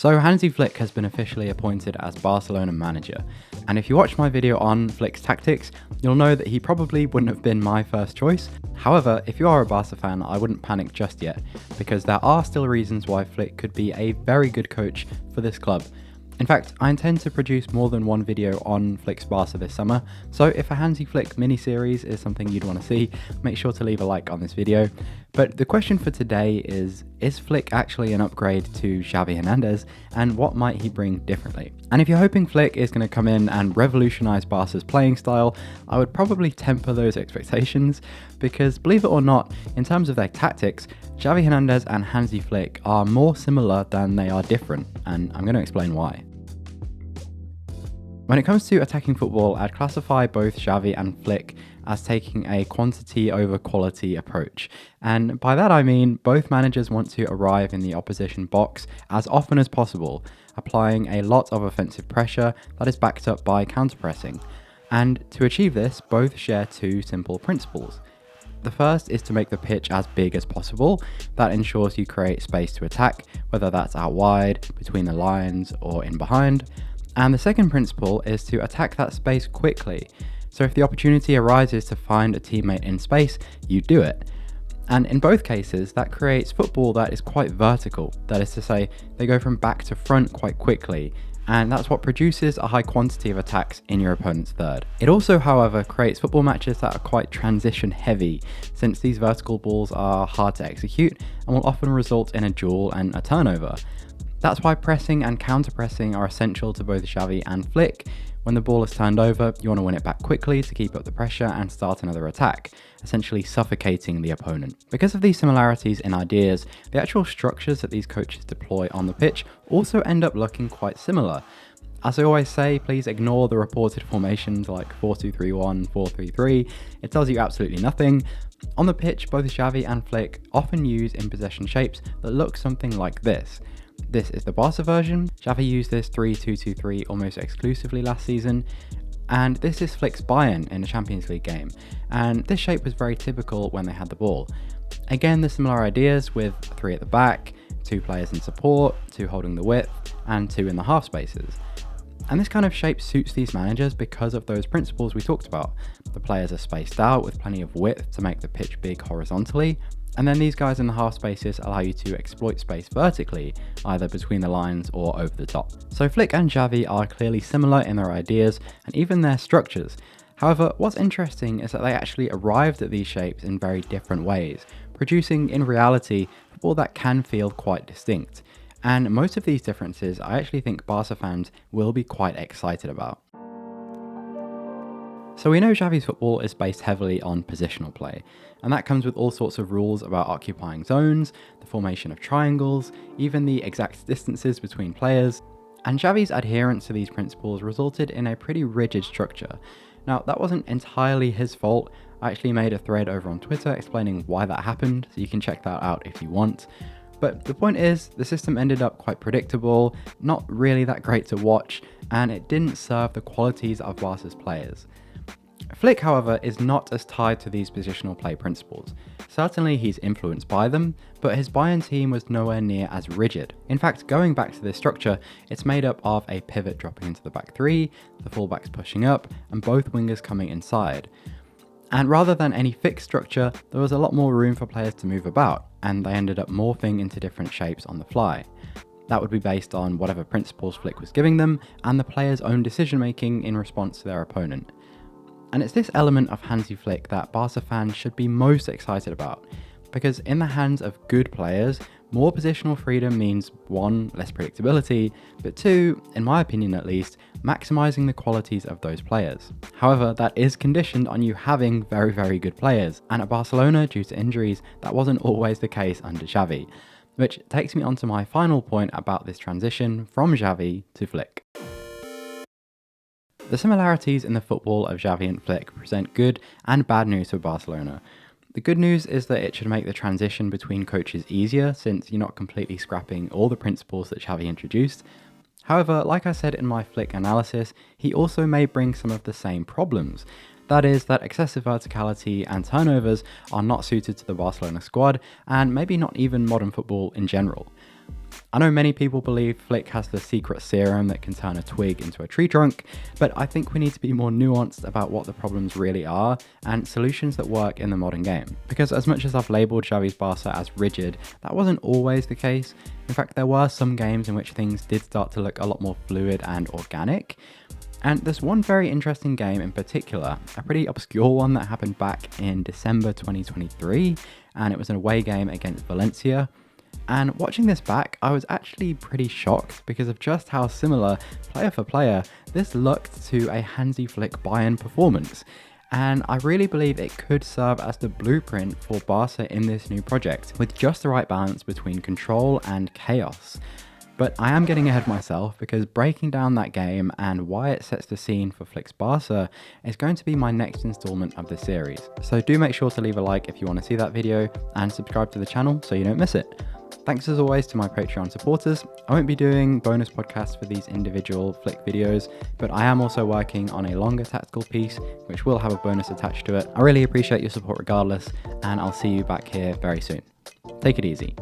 So Hansi Flick has been officially appointed as Barcelona manager, and if you watch my video on Flick's tactics, you'll know that he probably wouldn't have been my first choice. However, if you are a Barca fan, I wouldn't panic just yet, because there are still reasons why Flick could be a very good coach for this club. In fact, I intend to produce more than one video on Flick's Barca this summer, so if a Hansi Flick mini-series is something you'd want to see, make sure to leave a like on this video. But the question for today is Flick actually an upgrade to Xavi Hernandez, and what might he bring differently? And if you're hoping Flick is going to come in and revolutionise Barca's playing style, I would probably temper those expectations, because believe it or not, in terms of their tactics, Xavi Hernandez and Hansi Flick are more similar than they are different, and I'm going to explain why. When it comes to attacking football, I'd classify both Xavi and Flick as taking a quantity over quality approach. And by that I mean both managers want to arrive in the opposition box as often as possible, applying a lot of offensive pressure that is backed up by counter-pressing. And to achieve this, both share two simple principles. The first is to make the pitch as big as possible. That ensures you create space to attack, whether that's out wide, between the lines, or in behind. And the second principle is to attack that space quickly. So if the opportunity arises to find a teammate in space, you do it. And in both cases, that creates football that is quite vertical. That is to say, they go from back to front quite quickly. And that's what produces a high quantity of attacks in your opponent's third. It also, however, creates football matches that are quite transition heavy, since these vertical balls are hard to execute and will often result in a duel and a turnover. That's why pressing and counter-pressing are essential to both Xavi and Flick. When the ball is turned over, you want to win it back quickly to keep up the pressure and start another attack, essentially suffocating the opponent. Because of these similarities in ideas, the actual structures that these coaches deploy on the pitch also end up looking quite similar. As I always say, please ignore the reported formations like 4-2-3-1, 4-3-3, it tells you absolutely nothing. On the pitch, both Xavi and Flick often use in possession shapes that look something like this. This is the Barca version. Xavi used this 3-2-2-3 almost exclusively last season, and this is Flick's Bayern in a Champions League game, and this shape was very typical when they had the ball. Again, the similar ideas with 3 at the back, 2 players in support, 2 holding the width, and 2 in the half spaces. And this kind of shape suits these managers because of those principles we talked about. The players are spaced out with plenty of width to make the pitch big horizontally, and then these guys in the half spaces allow you to exploit space vertically, either between the lines or over the top. So Flick and Xavi are clearly similar in their ideas and even their structures. However, what's interesting is that they actually arrived at these shapes in very different ways, producing in reality football that can feel quite distinct. And most of these differences I actually think Barca fans will be quite excited about. So we know Xavi's football is based heavily on positional play, and that comes with all sorts of rules about occupying zones, the formation of triangles, even the exact distances between players, and Xavi's adherence to these principles resulted in a pretty rigid structure. Now, that wasn't entirely his fault. I actually made a thread over on Twitter explaining why that happened, so you can check that out if you want. But the point is, the system ended up quite predictable, not really that great to watch, and it didn't serve the qualities of Barca's players. Flick, however, is not as tied to these positional play principles. Certainly he's influenced by them, but his Bayern team was nowhere near as rigid. In fact, going back to this structure, it's made up of a pivot dropping into the back 3, the fullbacks pushing up, and both wingers coming inside. And rather than any fixed structure, there was a lot more room for players to move about, and they ended up morphing into different shapes on the fly. That would be based on whatever principles Flick was giving them, and the players' own decision making in response to their opponent. And it's this element of Hansi Flick that Barca fans should be most excited about, because in the hands of good players, more positional freedom means 1, less predictability, but 2, in my opinion at least, maximising the qualities of those players. However, that is conditioned on you having very, very good players, and at Barcelona, due to injuries, that wasn't always the case under Xavi, which takes me on to my final point about this transition from Xavi to Flick. The similarities in the football of Xavi and Flick present good and bad news for Barcelona. The good news is that it should make the transition between coaches easier, since you're not completely scrapping all the principles that Xavi introduced. However, like I said in my Flick analysis, he also may bring some of the same problems. That is, that excessive verticality and turnovers are not suited to the Barcelona squad, and maybe not even modern football in general. I know many people believe Flick has the secret serum that can turn a twig into a tree trunk, but I think we need to be more nuanced about what the problems really are and solutions that work in the modern game. Because as much as I've labelled Xavi's Barca as rigid, that wasn't always the case. In fact, there were some games in which things did start to look a lot more fluid and organic. And there's one very interesting game in particular, a pretty obscure one that happened back in December 2023, and it was an away game against Valencia. And watching this back, I was actually pretty shocked because of just how similar, player for player, this looked to a Hansi Flick Bayern performance. And I really believe it could serve as the blueprint for Barca in this new project, with just the right balance between control and chaos. But I am getting ahead of myself because breaking down that game and why it sets the scene for Flick's Barca is going to be my next installment of the series. So do make sure to leave a like if you want to see that video and subscribe to the channel so you don't miss it. Thanks as always to my Patreon supporters. I won't be doing bonus podcasts for these individual Flick videos, but I am also working on a longer tactical piece, which will have a bonus attached to it. I really appreciate your support regardless, and I'll see you back here very soon. Take it easy.